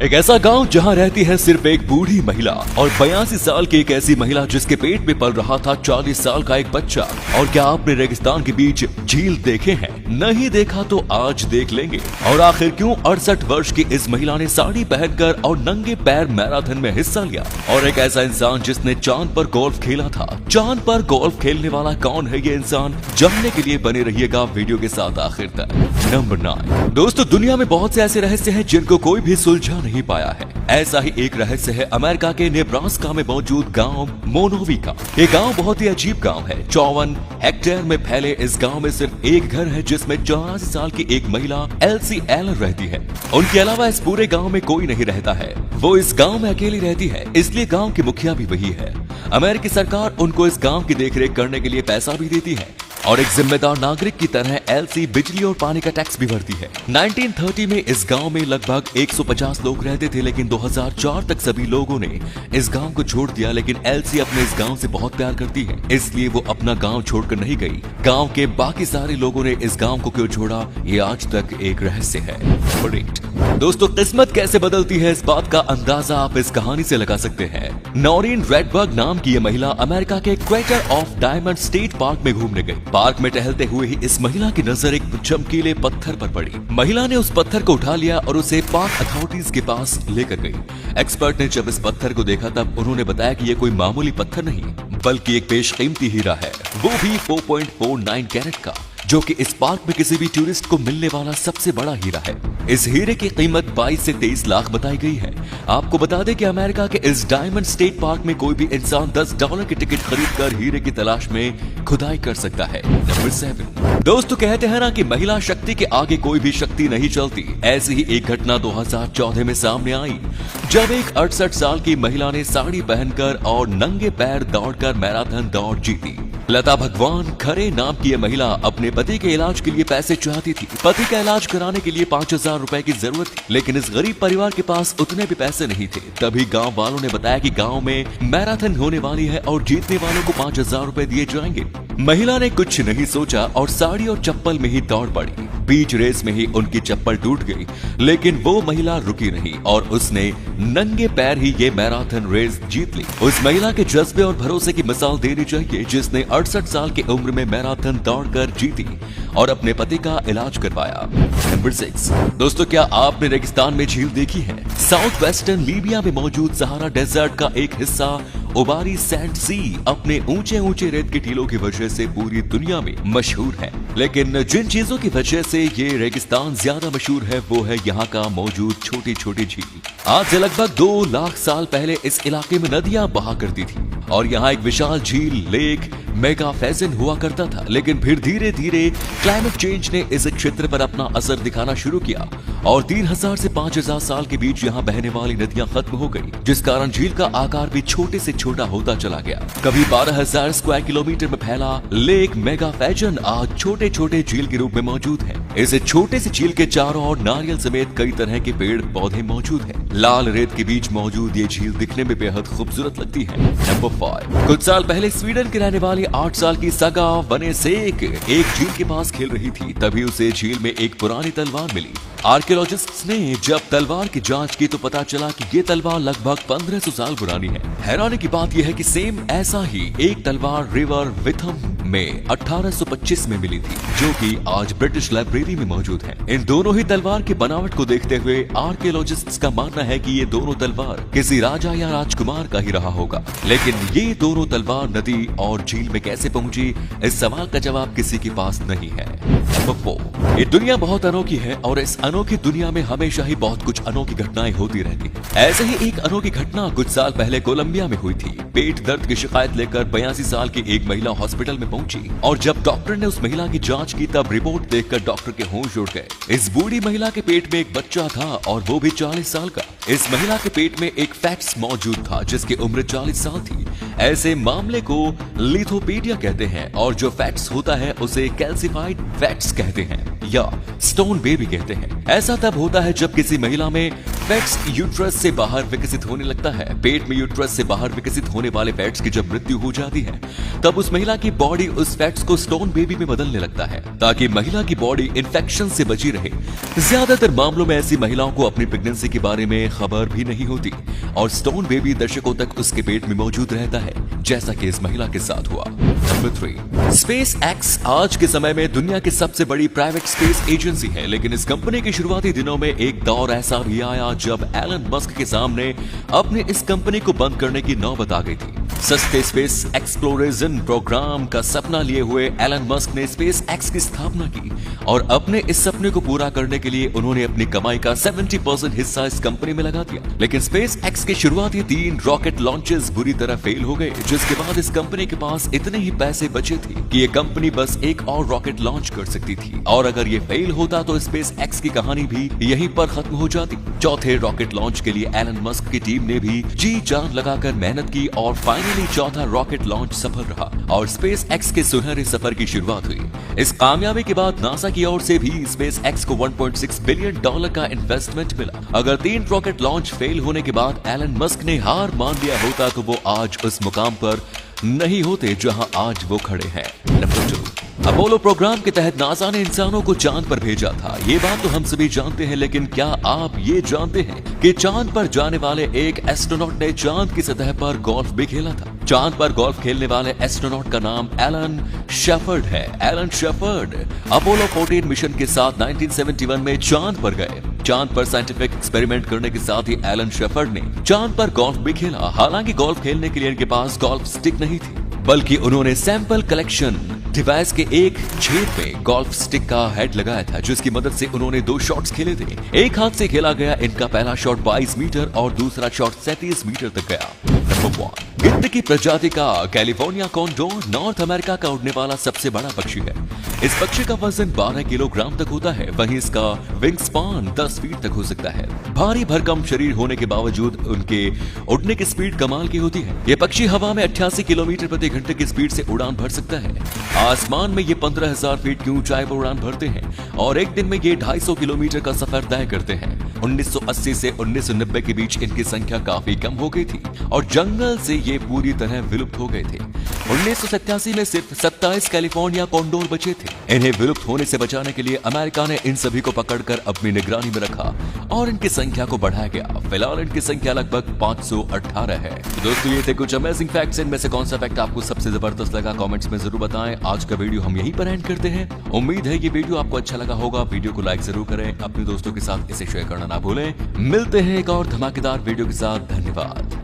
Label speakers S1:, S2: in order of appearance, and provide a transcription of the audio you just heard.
S1: एक ऐसा गांव जहां रहती है सिर्फ एक बूढ़ी महिला और 82 साल की एक ऐसी महिला जिसके पेट में पल रहा था 40 साल का एक बच्चा। और क्या आपने रेगिस्तान के बीच झील देखे हैं? नहीं देखा तो आज देख लेंगे। और आखिर क्यों 68 वर्ष की इस महिला ने साड़ी पहनकर और नंगे पैर मैराथन में हिस्सा लिया? और एक ऐसा इंसान जिसने चांद पर गोल्फ खेला था, चांद पर गोल्फ खेलने वाला कौन है ये इंसान? जानने के लिए बने रहिएगा वीडियो के साथ आखिर तक। नंबर 9। दोस्तों, दुनिया में बहुत से ऐसे रहस्य हैं जिनको कोई भी सुलझा नहीं पाया है। ऐसा ही एक रहस्य है अमेरिका के नेब्रास्का में मौजूद गांव मोनोवी का। ये गांव बहुत ही अजीब गांव है। 54 हेक्टेयर में फैले इस गांव में सिर्फ एक घर है जिसमें 84 साल की एक महिला एल्सी एलर रहती है। उनके अलावा इस पूरे गांव में कोई नहीं रहता है। वो इस गांव में अकेली रहती है, इसलिए गांव की मुखिया भी वही है। अमेरिकी सरकार उनको इस गांव की देखरेख करने के लिए पैसा भी देती है और एक जिम्मेदार नागरिक की तरह एल्सी बिजली और पानी का टैक्स भी भरती है। 1930 में इस गांव में लगभग 150 लोग रहते थे, लेकिन 2004 तक सभी लोगों ने इस गांव को छोड़ दिया। लेकिन एल्सी अपने इस गांव से बहुत प्यार करती है, इसलिए वो अपना गांव छोड़कर नहीं गई। गांव के बाकी सारे लोगों ने इस गांव को क्यों छोड़ा, ये आज तक एक रहस्य है। दोस्तों, किस्मत कैसे बदलती है, इस बात का अंदाजा आप इस कहानी से लगा सकते हैं। नॉरिन रेडबर्ग नाम की ये महिला अमेरिका के क्वेटर ऑफ डायमंड स्टेट पार्क में घूमने गई। पार्क में टहलते हुए ही इस महिला की नजर एक चमकीले पत्थर पर पड़ी। महिला ने उस पत्थर को उठा लिया और उसे पार्क अथॉरिटीज के पास लेकर गई। एक्सपर्ट ने जब इस पत्थर को देखा तब उन्होंने बताया कि यह कोई मामूली पत्थर नहीं बल्कि एक बेशकीमती हीरा है, वो भी 4.49 कैरेट का, जो कि इस पार्क में किसी भी टूरिस्ट को मिलने वाला सबसे बड़ा हीरा है। इस हीरे की कीमत 22 से 23 लाख बताई गई है। आपको बता दें कि अमेरिका के इस डायमंड स्टेट पार्क में कोई भी इंसान $10 की टिकट खरीदकर हीरे की तलाश में खुदाई कर सकता है। नंबर 7। दोस्तों, कहते हैं ना कि महिला शक्ति के आगे कोई भी शक्ति नहीं चलती। ऐसी ही एक घटना 2014 में सामने आई, जब एक 68 साल की महिला ने साड़ी पहनकर और नंगे पैर दौड़कर मैराथन दौड़ जीती। लता भगवान खरे नाम की यह महिला अपने पति के इलाज के लिए पैसे चाहती थी। पति का इलाज कराने के लिए 5000 रुपए की जरूरत थी, लेकिन इस गरीब परिवार के पास उतने भी पैसे नहीं थे। तभी गांव वालों ने बताया कि गांव में मैराथन होने वाली है और जीतने वालों को 5000 रुपए दिए जाएंगे। महिला ने कुछ नहीं सोचा और साड़ी और चप्पल में ही दौड़ पड़ी। बीच रेस में ही उनकी चप्पल टूट गई, लेकिन वो महिला रुकी नहीं और उसने नंगे पैर ही ये मैराथन रेस जीत ली। उस महिला के जज्बे और भरोसे की मिसाल देनी चाहिए, जिसने 68 साल की उम्र में मैराथन दौड़कर जीती और अपने पति का इलाज करवाया। नंबर 6। दोस्तों, क्या आपने रेगिस्तान में झील देखी है? साउथ वेस्टर्न लीबिया में मौजूद सहारा डेजर्ट का एक हिस्सा ओबारी सैंड सी अपने ऊंचे ऊंचे रेत के टीलों की वजह से पूरी दुनिया में मशहूर है। लेकिन जिन चीजों की वजह से ये रेगिस्तान ज्यादा मशहूर है वो है यहाँ का मौजूद छोटी छोटी झील। आज से लगभग 2 लाख साल पहले इस इलाके में नदियां बहा करती थी और यहाँ एक विशाल झील लेक मेगाफेजन हुआ करता था। लेकिन फिर धीरे धीरे क्लाइमेट चेंज ने इस क्षेत्र पर अपना असर दिखाना शुरू किया और 3000 से 5000 साल के बीच यहाँ बहने वाली नदियां खत्म हो गई, जिस कारण झील का आकार भी छोटे से छोटा होता चला गया। कभी 12,000 स्क्वायर किलोमीटर में फैला लेक मेगाफेजन आज छोटे छोटे झील के रूप में मौजूद है। इस छोटे से झील के चारों ओर नारियल समेत कई तरह के पेड़ पौधे मौजूद हैं। लाल रेत के बीच मौजूद ये झील दिखने में बेहद खूबसूरत लगती है। नंबर 5। कुछ साल पहले स्वीडन की रहने वाली 8 साल की सगा वनेसेक एक झील के पास खेल रही थी, तभी उसे झील में एक पुरानी तलवार मिली। आर्कियोलॉजिस्ट्स ने जब तलवार की जांच की तो पता चला कि ये तलवार लगभग 1500 साल पुरानी है। हैरानी की बात यह है कि सेम ऐसा ही एक तलवार रिवर विथम में 1825 में मिली थी, जो कि आज ब्रिटिश लाइब्रेरी में मौजूद है। इन दोनों ही तलवार की बनावट को देखते हुए आर्कियोलॉजिस्ट्स का मानना है कि ये दोनों तलवार किसी राजा या राजकुमार का ही रहा होगा। लेकिन ये दोनों तलवार नदी और झील में कैसे पहुंची, इस सवाल का जवाब किसी के पास नहीं है। नंबर 4। ये दुनिया बहुत अनोखी है और इस अनोखी दुनिया में हमेशा ही बहुत कुछ अनोखी घटनाएं होती रहती हैं। ऐसे ही एक अनोखी घटना कुछ साल पहले कोलंबिया में हुई थी। पेट दर्द की शिकायत लेकर 82 साल की एक महिला हॉस्पिटल में पहुंची और जब डॉक्टर ने उस महिला की जांच की तब रिपोर्ट देखकर डॉक्टर के होश उड़ गए। इस बूढ़ी महिला के पेट में एक बच्चा था और वो भी 40 साल का। इस महिला के पेट में एक फैट्स मौजूद था जिसकी उम्र 40 साल थी। ऐसे मामले को लिथोपीडिया कहते हैं और जो फैट्स होता है उसे कैल्सिफाइड फैट्स कहते हैं। या स्टोन बेबी कहते हैं। ऐसा तब होता है जब किसी महिला में फैट्स यूट्रस से बाहर विकसित होने लगता है। पेट में यूट्रस से बाहर विकसित होने वाले फैट्स की जब मृत्यु हो जाती है तब उस महिला की बॉडी उस फैट्स को स्टोन बेबी में बदलने लगता है ताकि महिला की बॉडी इन्फेक्शन से बची रहे। ज्यादातर मामलों में ऐसी महिलाओं को अपनी प्रेगनेंसी के बारे में खबर भी नहीं होती और स्टोन बेबी दशकों तक उसके पेट में मौजूद रहता है, जैसा कि इस महिला के साथ हुआ। नंबर 3, स्पेस एक्स आज के समय में दुनिया की सबसे बड़ी प्राइवेट स्पेस एजेंसी है, लेकिन इस कंपनी के शुरुआती दिनों में एक दौर ऐसा भी आया जब एलन मस्क के सामने अपने इस कंपनी को बंद करने की नौबत आ गई थी। सस्ते स्पेस एक्सप्लोरेशन प्रोग्राम का सपना लिए हुए एलन मस्क ने स्पेस एक्स की स्थापना की और अपने इस सपने को पूरा करने के लिए उन्होंने अपनी कमाई का 70% हिस्सा इस कंपनी में लगा दिया। लेकिन स्पेस एक्स के शुरुआती 3 रॉकेट लॉन्चेस बुरी तरह फेल हो गए, जिसके बाद इस कंपनी के पास इतने ही पैसे बचे थे कि ये कंपनी बस एक और रॉकेट लॉन्च कर सकती थी और अगर ये फेल होता तो स्पेस एक्स की कहानी भी यहीं पर खत्म हो जाती। चौथे रॉकेट लॉन्च के लिए एलन मस्क की टीम ने भी जी जान लगाकर मेहनत की और फाइनली चौथा रॉकेट लॉन्च सफल रहा और स्पेस एक्स के सुनहरे सफर की शुरुआत हुई। इस कामयाबी के बाद नासा की ओर से भी स्पेस एक्स को $1.6 बिलियन का इन्वेस्टमेंट मिला। अगर 3 रॉकेट लॉन्च फेल होने के बाद एलन मस्क ने हार मान लिया होता तो वो आज उस मुकाम पर नहीं होते जहां आज वो खड़े हैं। नंबर 2, अपोलो प्रोग्राम के तहत नासा ने इंसानों को चांद पर भेजा था। ये बात तो हम सभी जानते हैं, लेकिन क्या आप ये जानते हैं कि चांद पर जाने वाले एक एस्ट्रोनॉट ने चांद की सतह पर गोल्फ भी खेला था। चांद पर गोल्फ खेलने वाले एस्ट्रोनॉट का नाम एलन शेफर्ड है। एलन शेफर्ड अपोलो 14 मिशन के साथ 1971 में चांद पर गए। चांद पर साइंटिफिक एक्सपेरिमेंट करने के साथ ही एलन शेफर्ड ने चांद पर गोल्फ भी खेला। हालांकि गोल्फ खेलने के लिए इनके पास गोल्फ स्टिक नहीं थी, बल्कि उन्होंने सैंपल कलेक्शन डिवाइस के एक छेद में गोल्फ स्टिक का हेड लगाया था, जिसकी मदद से उन्होंने 2 शॉट्स खेले थे। एक हाथ से खेला गया इनका पहला शॉट 22 मीटर और दूसरा शॉट 37 मीटर तक गया। नंबर 1, गिद्ध की प्रजाति का कैलिफोर्निया कॉन्डोर नॉर्थ अमेरिका का उड़ने वाला सबसे बड़ा पक्षी है। इस पक्षी का वजन 12 किलोग्राम तक होता है, वहीं इसका विंग स्पान 10 फीट तक हो सकता है। भारी भरकम शरीर होने के बावजूद उनके उड़ने की स्पीड कमाल की होती है। ये पक्षी हवा में 88 किलोमीटर प्रति घंटे की स्पीड से उड़ान भर सकता है। आसमान में ये 15,000 फीट की ऊंचाई पर उड़ान भरते हैं और एक दिन में ये 250 किलोमीटर का सफर तय करते हैं। 1980 से 1990 के बीच इनकी संख्या काफी कम हो गई थी और जंगल से ये पूरी तरह विलुप्त हो गए थे। 1987 में सिर्फ 27 कैलिफोर्निया कॉन्डोर बचे थे। इन्हें विलुप्त होने से बचाने के लिए अमेरिका ने इन सभी को पकड़कर अपनी निगरानी में रखा और इनकी संख्या को बढ़ाया गया। फिलहाल इनकी संख्या लगभग 518 है। दोस्तों, ये थे कुछ अमेजिंग फैक्ट्स। इनमें से कौन सा फैक्ट आपको सबसे जबरदस्त लगा, कमेंट्स में जरूर बताएं। आज का वीडियो हम यहीं पर एंड करते हैं। उम्मीद है ये वीडियो आपको अच्छा लगा होगा। वीडियो को लाइक जरूर करें, अपने दोस्तों के साथ इसे शेयर करना ना भूलें। मिलते हैं एक और धमाकेदार वीडियो के साथ। धन्यवाद।